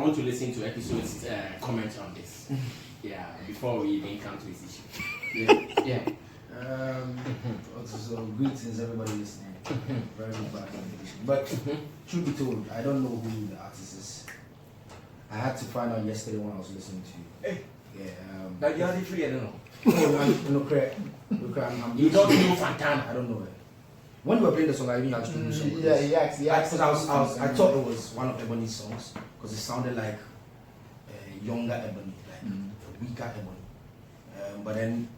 want to listen to Episode's comments on this. Yeah, before we even come to this issue. Yeah. So greetings everybody listening. Very good back invitation. But truth be told, I don't know who the artist is. I had to find out yesterday when I was listening to you. Hey. Yeah. But you are the free, I don't know. No, correct. You don't know Fantana. I don't know it. When we were playing the song, I even asked you something. Yeah, he asked. Because I thought it was one of Ebony's songs because it sounded like a younger Ebony, like a weaker Ebony. But then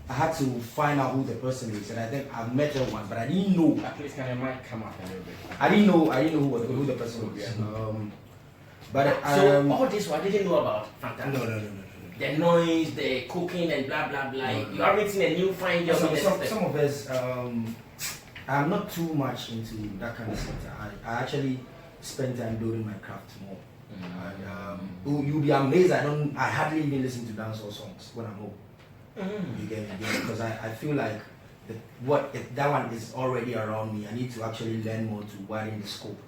I had to find out who the person is, and I think I've met her once, but I didn't know. Please, can your mic come up a little bit? I didn't know who the person was. So all this, I didn't know about Fantana. No. The noise, the cooking, and blah blah blah. You haven't seen a new fine girl. Some of us, I'm not too much into that kind of stuff. I actually spend time doing my craft more. And you'll be amazed. I hardly even listen to dancehall songs when I'm home. You get it? Because I feel like that one is already around me. I need to actually learn more to widen the scope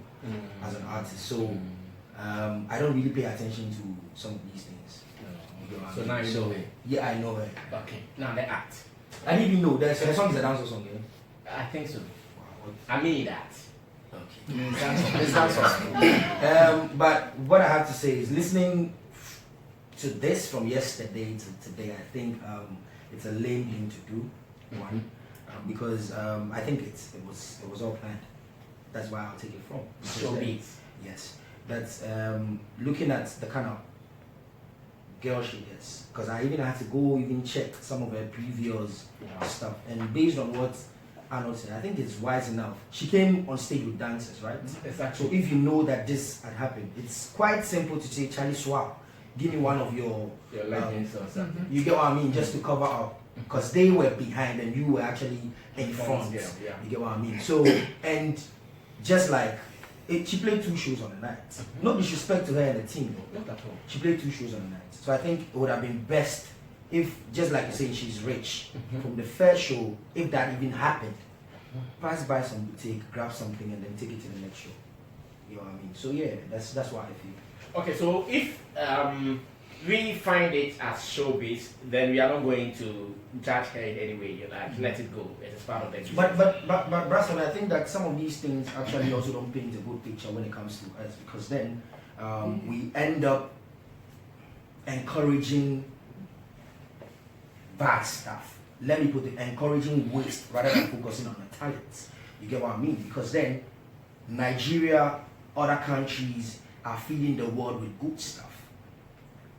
as an artist. So I don't really pay attention to some of these things. So now you know her. Yeah, I know her. Okay, now the act. I didn't even know. Her song is a dancehall song, yeah? I think so. I mean that. Okay. It's dancehall. But what I have to say is listening to this from yesterday to today, I think it's a lame thing to do. One, because I think it was all planned. That's why I'll take it from. Showbiz. Yes. That's looking at the kind of girl she is. Because I even had to go even check some of her previous stuff, and based on what Arnold said, I think it's wise enough. She came on stage with dancers, right? Exactly. So if you know that this had happened, it's quite simple to say, Charlie Swap, give me one of your legends or something. You get what I mean? Just to cover up. Because they were behind and you were actually in front. Yeah. You get what I mean? So, and just like, she played 2 shows on the night. No disrespect to her and the team, though. Not at all. She played 2 shows on the night. So I think it would have been best if, just like you say, she's rich. From the first show, if that even happened, pass by some boutique, grab something, and then take it to the next show. You know what I mean? So yeah, that's what I feel. Okay, so if we find it as showbiz, then we are not going to judge her in any way. Like, let it go. It is part of the business. But Brasson, I think that some of these things actually also don't paint a good picture when it comes to us, because then we end up encouraging bad stuff. Let me put it, encouraging waste rather than focusing on the talents. You get what I mean? Because then Nigeria, other countries are feeding the world with good stuff.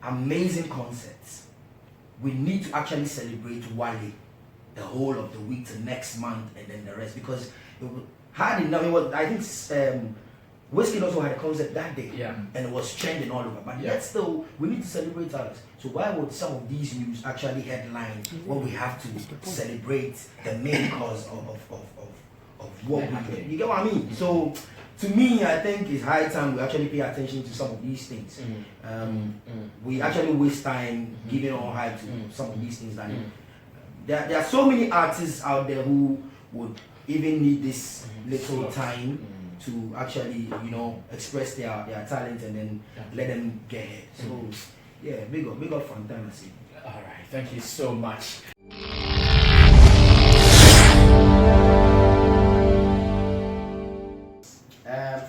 Amazing concerts. We need to actually celebrate Wale the whole of the week to next month and then the rest, because hard enough. It was, I think Whiskey also had a concert that day, and it was trending all over. But yet still, we need to celebrate others. So why would some of these news actually headline when we have to celebrate the main cause of what we do? You get what I mean? So to me, I think it's high time we actually pay attention to some of these things. We actually waste time giving all hype to some of these things. That there are so many artists out there who would even need this little time to actually, express their talent and then let them get it. So yeah, big up Fantana. All right, thank you so much.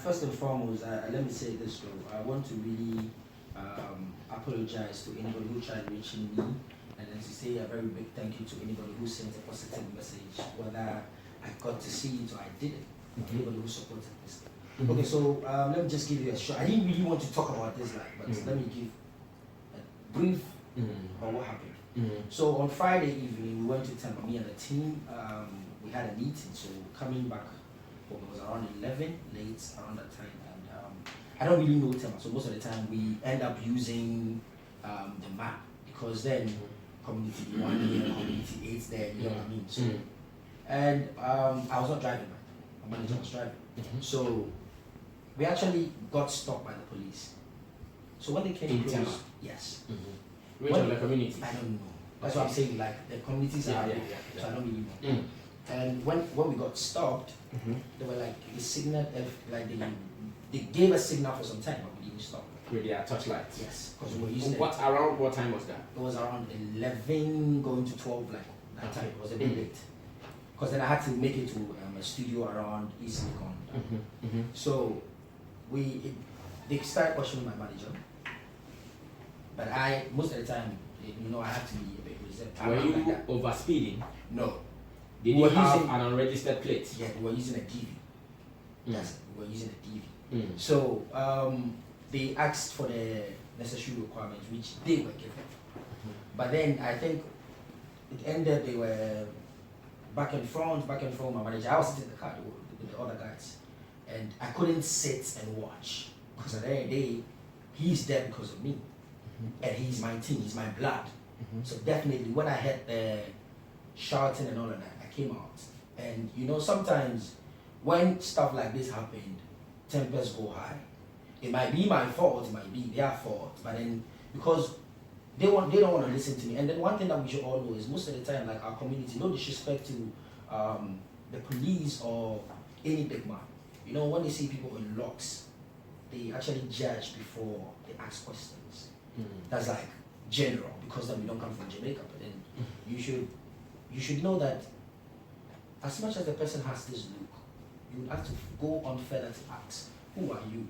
First and foremost, let me say this though. I want to really apologize to anybody who tried reaching me, and then to say a very big thank you to anybody who sent a positive message, whether I got to see it or I didn't. Anybody who supported this. Okay, so let me just give you a short. I didn't really want to talk about this, but let me give a brief on what happened. So on Friday evening, we went to Tampa, me and the team. We had a meeting, so coming back, it was around 11, late around that time, and I don't really know Tampa, so most of the time we end up using the map, because then community 1 here, community 8 there, you know what I mean? So, and I was not driving, my manager was driving. So we actually got stopped by the police. So when they came close, yes. Which of the community? I don't know. That's what I'm saying, like the communities are big, so I don't really know. And when we got stopped, they were like, the signal, like they gave a signal for some time, but we didn't stop. with their torchlight. Yes, because we were using What around what time was that? it was around 11 going to 12, like that time. It was a bit late. Because then I had to make it to a studio around East Lincoln. So they started questioning my manager. But most of the time, I had to be a bit reserved. Were you over speeding? No. Did you have an unregistered plate? Yeah, we were using a DV. Yes, we were using a DV. So they asked for the necessary requirements, which they were given. But then I think it ended, they were back and front, my manager. I was sitting in the car with the other guys. And I couldn't sit and watch. Because at the end of the day, he's there because of me. And he's my team, he's my blood. So definitely when I heard the shouting and all of that, I came out. And sometimes when stuff like this happened, tempers go high. It might be my fault, it might be their fault, but then because they don't want to listen to me. And then one thing that we should all know is most of the time, like our community, no disrespect to the police or any big man. When they see people in locks, they actually judge before they ask questions. That's like general, because then we don't come from Jamaica. But then you should know that as much as the person has this look, you would have to go on further to ask, who are you?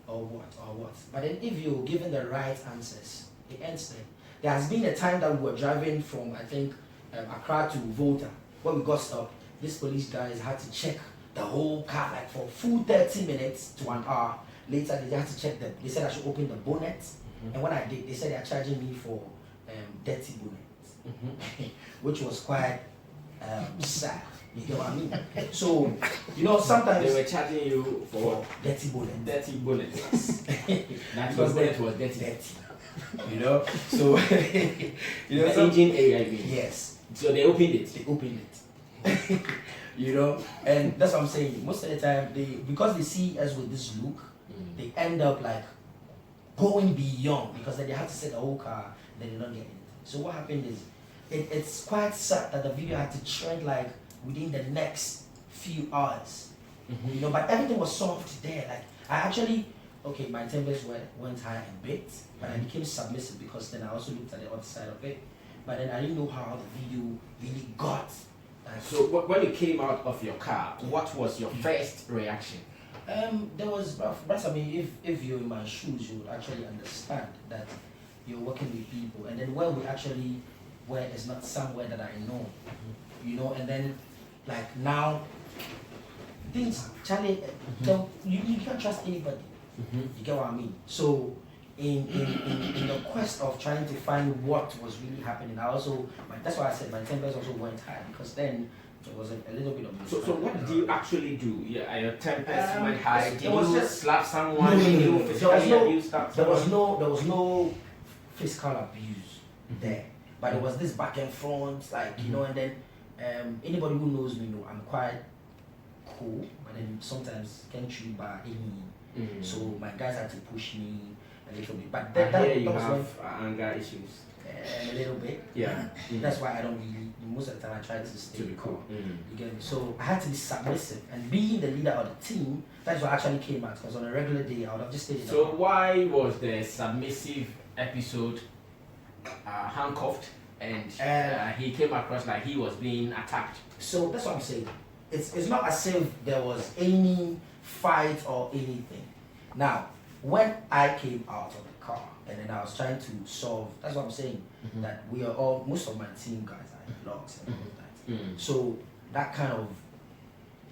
Or what? But then if you're given the right answers, it ends there. There has been a time that we were driving from, I think, Accra to Volta. When we got stopped, these police guys had to check the whole car, like for full 30 minutes to an hour. Later, they had to check they said I should open the bonnet. And when I did, they said they're charging me for dirty bonnet, which was quite sad. You get what I mean? So, sometimes they were charging you for dirty bonnet. Dirty bonnet. Yes. That was bonnet was dirty. So the engine area. Yes. So they opened it. They opened it. And that's what I'm saying. Most of the time, because they see us with this look, they end up like going beyond, because then they have to set the whole car, then they don't get anything. So what happened is, it's quite sad that the video had to trend like within the next few hours. But everything was solved there. Like I actually, my tempers went high a bit, but I became submissive because then I also looked at the other side of it. But then I didn't know how the video really got. So when you came out of your car, what was your first reaction? There was, but I mean, if you're in my shoes, you would actually understand that you're working with people, and then where we actually, where it's not somewhere that I know, and then like now, things, Charlie, you can't trust anybody. You get what I mean? So in the quest of trying to find what was really happening, that's why I said my tempers also went high, because then there was a little bit of So what did you actually do? Your tempers went high. Did was you just slap someone? Did you physically abuse someone? There was no physical abuse there, but it was this back and front, like and then anybody who knows me know I'm quite cool, but then sometimes can't treat by any. So my guys had to push me a little bit, but that you was have anger issues. A little bit. Yeah. That's why I don't really, most of the time I try to stay To be cool. You get me? So I had to be submissive, and being the leader of the team, that's what actually came out, because on a regular day I would have just stayed in So why was the submissive episode handcuffed, and he came across like he was being attacked? So that's what I'm saying. It's not as if there was any fight or anything. Now, when I came out of the car and then I was trying to solve, that's what I'm saying, that we are all, most of my team guys are in logs and all that. So that kind of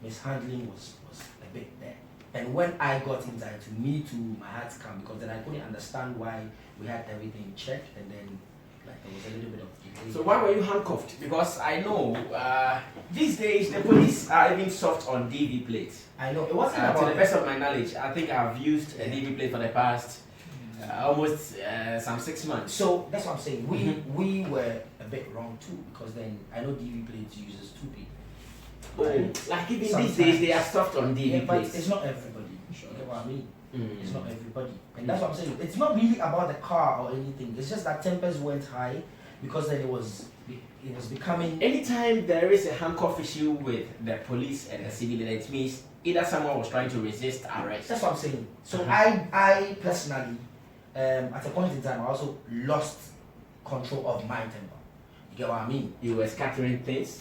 mishandling was a bit there. And when I got inside, to me too, my heart calmed, because then I couldn't understand why we had everything checked, and then like there was a little bit of delay. So why were you handcuffed? Because I know these days the police are even soft on DV plates. I know it wasn't to about the best of my knowledge. I think I've used a DV plate for the past almost some 6 months. So that's what I'm saying. We were a bit wrong too, because then I know DV plates uses 2 people. Like even Sometimes. these days they are soft on DV but plates. it's not everybody. You get what I mean? It's not everybody, and that's what I'm saying. It's not really about the car or anything. It's just that tempers went high, because then it was becoming. Anytime there is a handcuff issue with the police and the civilian, it means either someone was trying to resist arrest. That's what I'm saying. So I personally, at a point in time, I also lost control of my temper. You get what I mean? You were scattering things?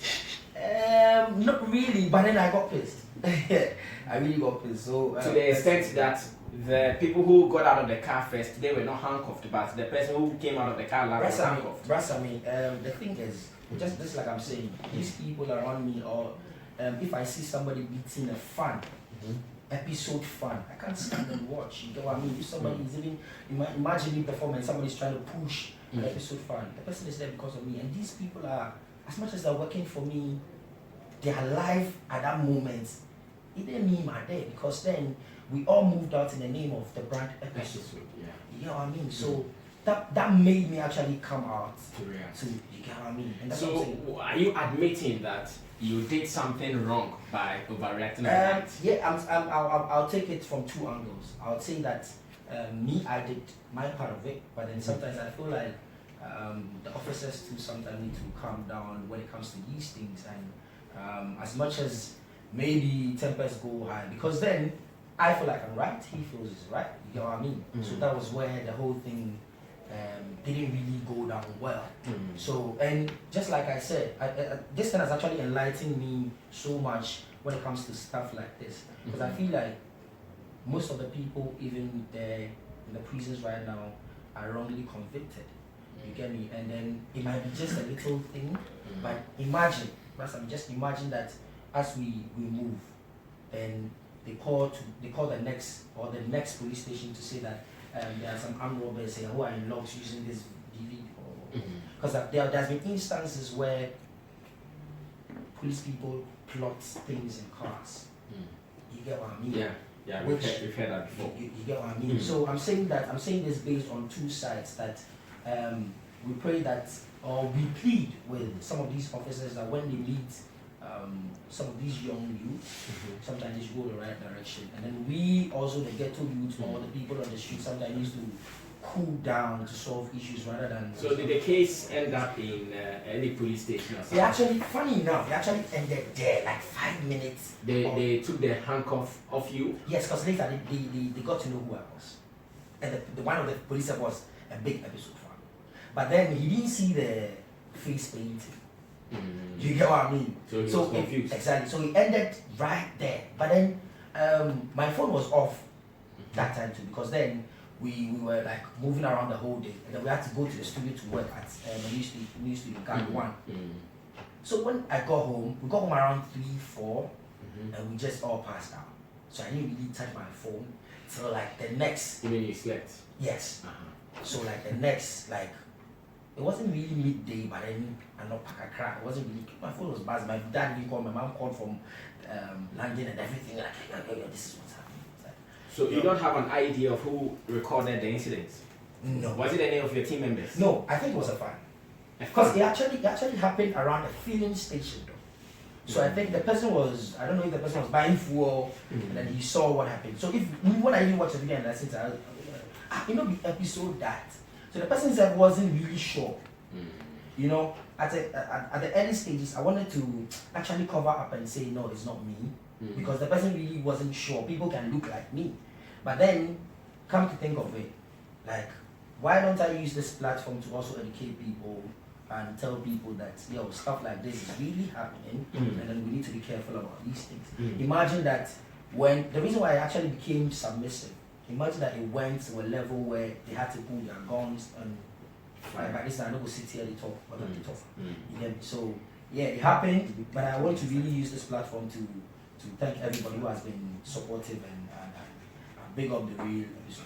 Not really, but then I got pissed. I really got pissed. So to the extent that the people who got out of the car first, they were not handcuffed, but the person who came out of the car last was handcuffed. The thing is, just like I'm saying, these people around me, or if I see somebody beating a fan, Epixode fan, I can't stand and watch. You get what I mean? If somebody is even imagine me performing, somebody's trying to push an Epixode fan, the person is there because of me. And these people are, as much as they're working for me, they are alive at that moment. It didn't mean my day, because then we all moved out in the name of the brand Epixode. Yeah. You know what I mean? So that made me actually come out to react. You get what I mean? And that's so what I'm saying. are you admitting that you did something wrong by overreacting? Yeah, I'll take it from two angles. I'll say that I did my part of it, but then sometimes I feel like the officers too sometimes need to calm down when it comes to these things. And as much as maybe tempers go high, because then I feel like I'm right, he feels he's right. You know what I mean? So that was where the whole thing didn't really go down well. So, and just like I said, this thing has actually enlightened me so much when it comes to stuff like this, because I feel like most of the people, even there in the prisons right now, are wrongly convicted. You get me? And then it might be just a little thing, but imagine, just imagine that as we move, then they call the next police station to say that there are some armed robbers here who are in logs using this DV. Because there's been instances where police people plot things in cars. You get what I mean? Yeah, we've heard that before. You get what I mean? So I'm saying this based on two sides, that we pray that, or we plead with some of these officers that when they meet some of these young youth, sometimes they should go the right direction. And then we also, the ghetto youth or the people on the street, sometimes used to cool down to solve issues rather than... So did the case end up in any police station or something? It actually, funny enough, it actually ended there, like 5 minutes. They took the handcuff off you? Yes, because later they got to know who I was. And the one of the police was a big Epixode fan. But then he didn't see the face painting. You get what I mean? So he was confused. Exactly. So it ended right there. But then my phone was off that time too, because then we were like moving around the whole day, and then we had to go to the studio to work at new studio, Guard 1. So when I got home, we got home around 3-4, and we just all passed out. So I didn't really touch my phone till like the next. You mean you slept? Yes. So like the next, like, it wasn't really midday, but then I know pack a crack. It wasn't really. My phone was buzzed. My dad didn't call. My mom called from London and everything. Like, this is what's happening. Like, so you don't have an idea of who recorded the incident? No. Was it any of your team members? No, I think it was a fan. Because it actually happened around a filling station though. So I think the person was, I don't know if the person was buying fuel and then he saw what happened. So when I even watched the video and I said, the episode that. So the person said wasn't really sure. You know, at the early stages, I wanted to actually cover up and say, no, it's not me. Because the person really wasn't sure. People can look like me. But then, come to think of it, like, why don't I use this platform to also educate people and tell people that, stuff like this is really happening, and then we need to be careful about these things. Imagine that the reason why I actually became submissive, imagine that it went to a level where they had to pull their guns and by this time I don't go sit here and talk, but they talk. You get me? So yeah, it happened, but I want to really use this platform to thank everybody who has been supportive and big up the real episode.